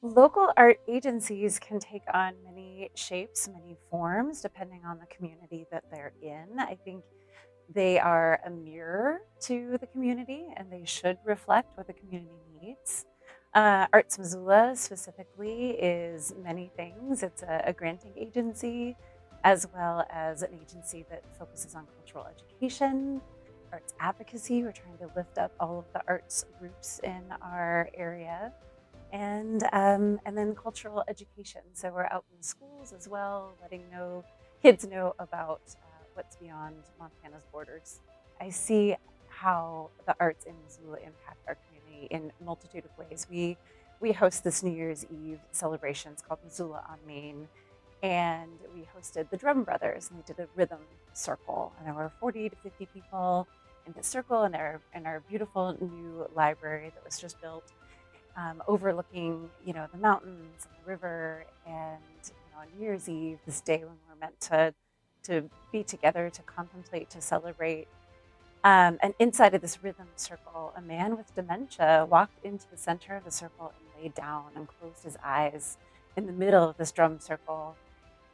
Local art agencies can take on many shapes, many forms, depending on the community that they're in. I think they are a mirror to the community and they should reflect what the community needs. Arts Missoula specifically is many things. It's a granting agency as well as an agency that focuses on cultural education, arts advocacy. We're trying to lift up all of the arts groups in our area and then cultural education. So we're out in the schools as well, letting kids know about what's beyond Montana's borders. I see how the arts in Missoula impact our community in a multitude of ways. We host this New Year's Eve celebration. It's called Missoula on Main, and we hosted the Drum Brothers, and they did a rhythm circle, and there were 40 to 50 people in this circle in our beautiful new library that was just built overlooking, the mountains and the river. And on New Year's Eve, this day when we're meant to be together, to contemplate, to celebrate. And inside of this rhythm circle, a man with dementia walked into the center of the circle and laid down and closed his eyes in the middle of this drum circle.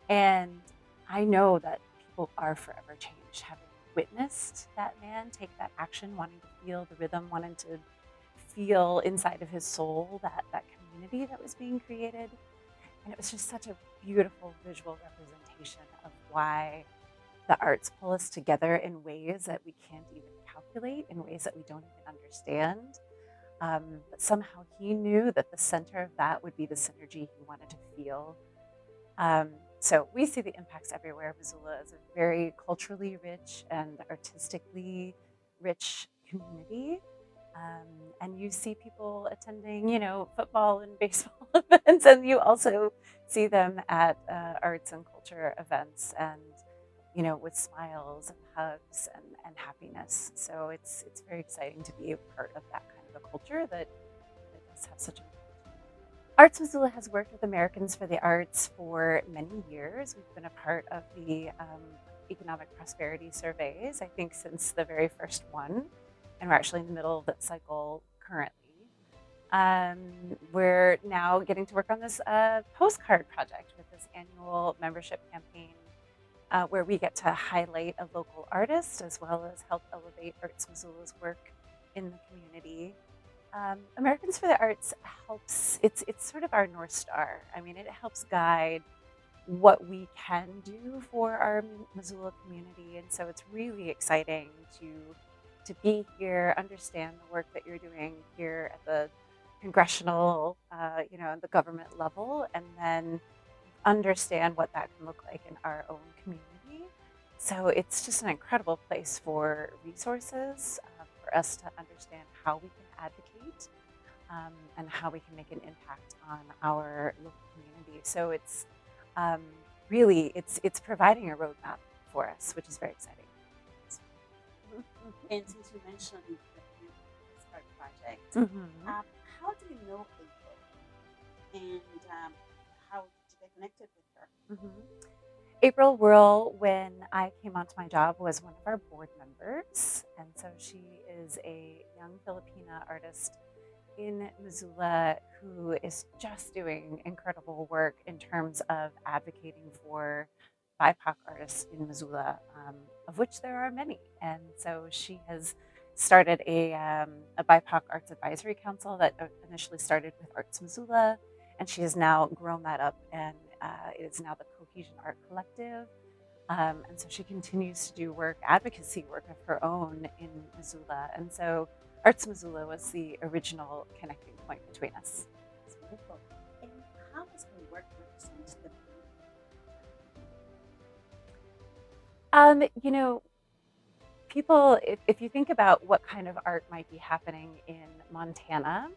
And I know that people are forever changed, having witnessed that man take that action, wanting to feel the rhythm, wanting to feel inside of his soul that community that was being created. And it was just such a beautiful visual representation of why the arts pull us together in ways that we can't even calculate, in ways that we don't even understand. But somehow he knew that the center of that would be the synergy he wanted to feel. So we see the impacts everywhere. Missoula is a very culturally rich and artistically rich community. And you see people attending, football and baseball events, and you also see them at arts and culture events, and with smiles and hugs and happiness. So it's very exciting to be a part of that kind of a culture that does have such a. Arts Missoula has worked with Americans for the Arts for many years. We've been a part of the economic prosperity surveys, I think, since the very first one. And we're actually in the middle of that cycle currently. We're now getting to work on this postcard project with this annual membership campaign where we get to highlight a local artist as well as help elevate Arts Missoula's work in the community. Americans for the Arts helps, it's sort of our North Star. I mean, it helps guide what we can do for our Missoula community. And so it's really exciting to be here, understand the work that you're doing here at the congressional, and the government level, and then understand what that can look like in our own community. So it's just an incredible place for resources, for us to understand how we can advocate and how we can make an impact on our local community. So it's really, it's providing a roadmap for us, which is very exciting. And since you mentioned the Start Project, Mm-hmm. how do you know April? And how did you get connected with her? Mm-hmm. April Whirl, when I came onto my job, was one of our board members. And so she is a young Filipina artist in Missoula who is just doing incredible work in terms of advocating for BIPOC artists in Missoula, of which there are many. And so she has started a BIPOC Arts Advisory Council that initially started with Arts Missoula, and she has now grown that up, and it is now the Cohesion Art Collective. And so she continues to do advocacy work of her own in Missoula. And so Arts Missoula was the original connecting point between us. That's wonderful. And how does her work represent the People, if you think about what kind of art might be happening in Montana,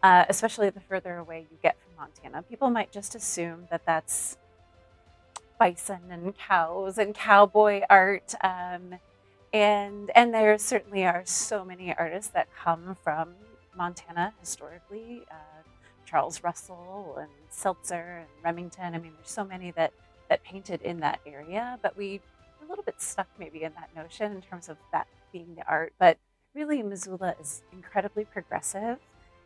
especially the further away you get from Montana, people might just assume that that's bison and cows and cowboy art. And there certainly are so many artists that come from Montana historically, Charles Russell and Seltzer and Remington. I mean, there's so many that painted in that area, but we're a little bit stuck maybe in that notion in terms of that being the art. But really, Missoula is incredibly progressive.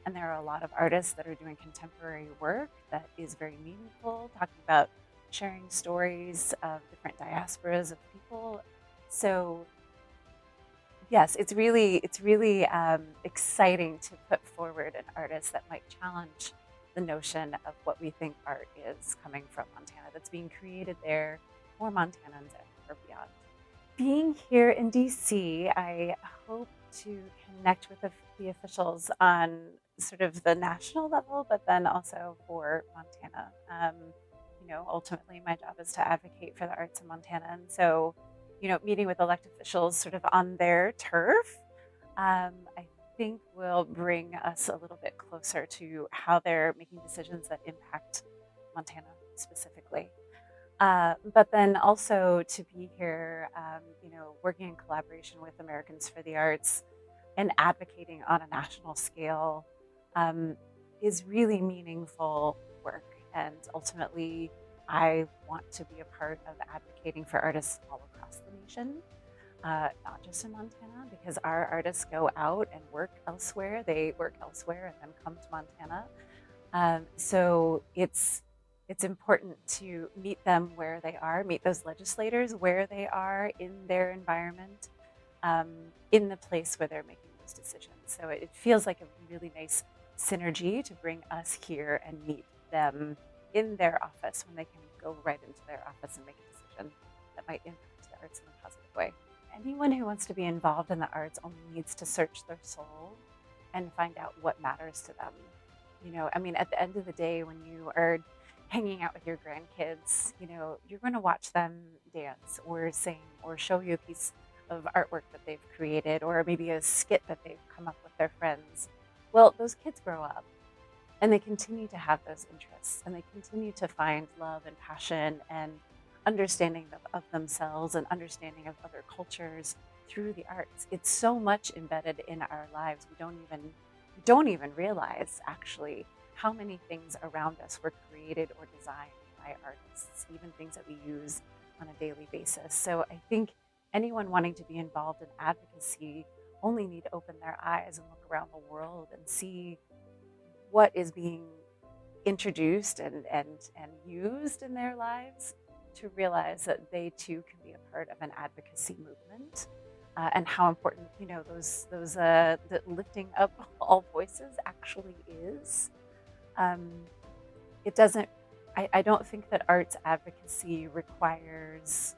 And there are a lot of artists that are doing contemporary work that is very meaningful, talking about sharing stories of different diasporas of people. So yes, it's really exciting to put forward an artist that might challenge the notion of what we think art is coming from Montana, that's being created there for Montanans and for beyond. Being here in DC, I hope to connect with the officials on sort of the national level, but then also for Montana. Ultimately, my job is to advocate for the arts in Montana. And so, meeting with elected officials sort of on their turf, I think will bring us a little bit closer to how they're making decisions that impact Montana specifically. But then also to be here, working in collaboration with Americans for the Arts and advocating on a national scale um, is really meaningful work. And ultimately, I want to be a part of advocating for artists all across the nation, not just in Montana, because our artists go out and work elsewhere. They work elsewhere and then come to Montana. So it's important to meet them where they are, meet those legislators where they are in their environment, um, in the place where they're making those decisions. So it feels like a really nice synergy to bring us here and meet them in their office when they can go right into their office and make a decision that might impact the arts in a positive way. Anyone who wants to be involved in the arts only needs to search their soul and find out what matters to them. At the end of the day, when you are hanging out with your grandkids, you're going to watch them dance or sing or show you a piece of artwork that they've created or maybe a skit that they've come up with their friends. Well, those kids grow up and they continue to have those interests and they continue to find love and passion and understanding of themselves and understanding of other cultures through the arts. It's so much embedded in our lives. We don't even realize actually how many things around us were created or designed by artists, even things that we use on a daily basis. So I think anyone wanting to be involved in advocacy only need to open their eyes and look around the world and see what is being introduced and used in their lives to realize that they too can be a part of an advocacy movement. And how important, the lifting up all voices actually is. It doesn't, I don't think that arts advocacy requires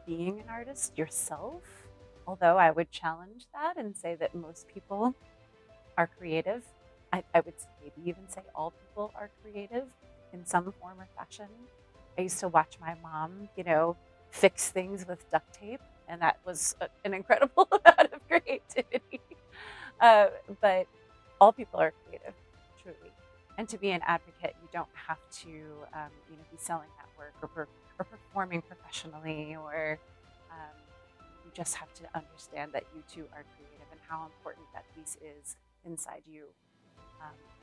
being an artist yourself, although I would challenge that and say that most people are creative. I would maybe even say all people are creative in some form or fashion. I used to watch my mom, fix things with duct tape, and that was an incredible amount of creativity. But all people are creative, truly. And to be an advocate, you don't have to, be selling that work or performing professionally, or you just have to understand that you too are creative and how important that piece is inside you,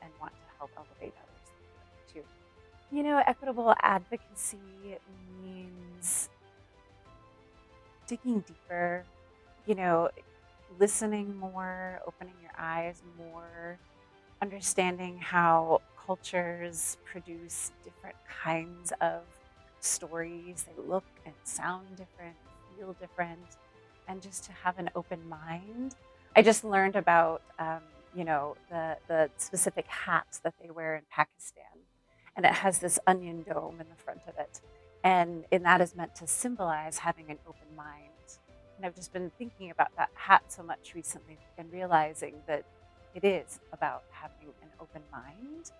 and want to help elevate others too. Equitable advocacy means digging deeper, you know, listening more, opening your eyes more, understanding how cultures produce different kinds of stories. They look and sound different, feel different, and just to have an open mind. I just learned about, the specific hats that they wear in Pakistan, and it has this onion dome in the front of it, and that is meant to symbolize having an open mind. And I've just been thinking about that hat so much recently and realizing that it is about having an open mind.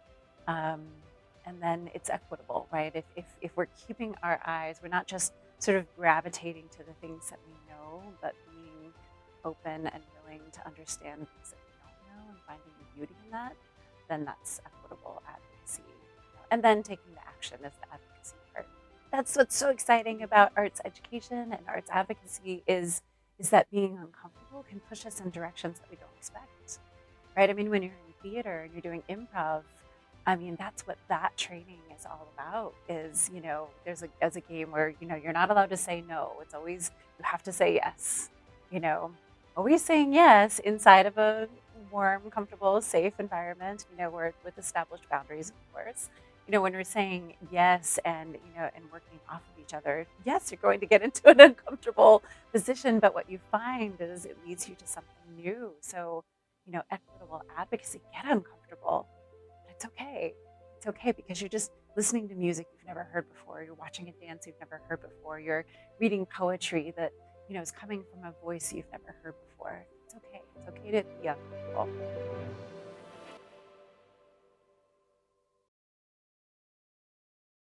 And then it's equitable, right? If we're keeping our eyes, we're not just sort of gravitating to the things that we know, but being open and willing to understand things that we don't know and finding the beauty in that, then that's equitable advocacy. And then taking the action is the advocacy part. That's what's so exciting about arts education and arts advocacy is that being uncomfortable can push us in directions that we don't expect, right? I mean, when you're in theater and you're doing improv, I mean, that's what that training is all about is, there's a game where, you're not allowed to say no. It's always, you have to say yes, always saying yes inside of a warm, comfortable, safe environment, with established boundaries, of course. When we're saying yes and working off of each other, yes, you're going to get into an uncomfortable position, but what you find is it leads you to something new. So, equitable advocacy, get uncomfortable, but it's okay. It's okay because you're just listening to music you've never heard before. You're watching a dance you've never heard before. You're reading poetry that is coming from a voice you've never heard before. It's okay. It's okay to be uncomfortable.